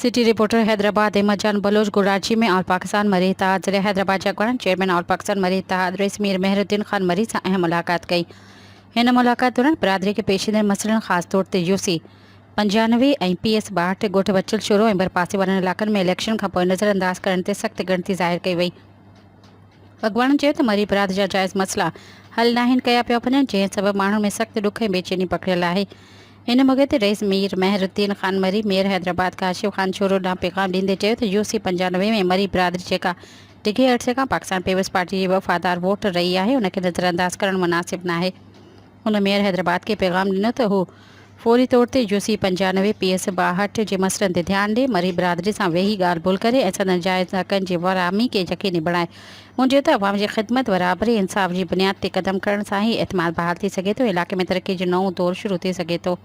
City reporter Hyderabad Ahmad जान बलोच गुराची में all Pakistan मरी इत्तेहाद ज़िले हैदराबाद जगवान चेयरमैन ऑल पाकिस्तान मरी इत्तेहाद रईस मीर मेहरुद्दीन खान मरी सां अहम मुलाक़ात कई। हिन मुलाक़ात दौरान बिरादरी के पेशीदर मसइलनि ख़ासि तौर ते यूसी 95 ऐं PS 62 ॻोठ बचल शुरू ऐं बरपासे वारनि इलाइक़नि में इलेक्शन खां पोइ नज़रअंदाज़ करण ते सख़्त गिणती ज़ाहिर कई वई। अॻवाननि चयो त मरी बिरादरी जा जाइज़ मसइला हल नाहिन कया पिया वञनि, जंहिं सबबि माण्हुनि में सख़्त ॾुख ऐं बेचैनी पकड़ियल आहे। इन मौक़े ते रईस मीर मेहरुद्दीन खान मरी मेयर हैदराबाद काशिफ खान छोरो ॾांहुं पैगाम ॾींदे चयो त यूसी 95 में मरी बिरादरी जेका टिघे अरसे खां पाकिस्तान पीपल्स पार्टी जी वफ़ादार वोट रही आहे उनखे नज़रअंदाज़ करणु मुनासिब नाहे। हुन मेयर हैदराबाद खे पैगाम ॾिनो त हू फौरी तौर ते यूसी 95 PS 62 जे मसइलनि ते ध्यानु ॾे, मरी बिरादरी सां वेही ॻाल्हि ॿोल करे ऐं संदनि जाइज़ हक़नि जी वरामी खे यकीनी बणाए। हुन चयो त अवाम जी ख़िदमत बराबरी इंसाफ़ जी बुनियाद ते क़दम करण सां ई एतमाद बहाल थी सघे थो, इलाइक़े में तरक़ी जो नओं दौर शुरू थी सघे थो।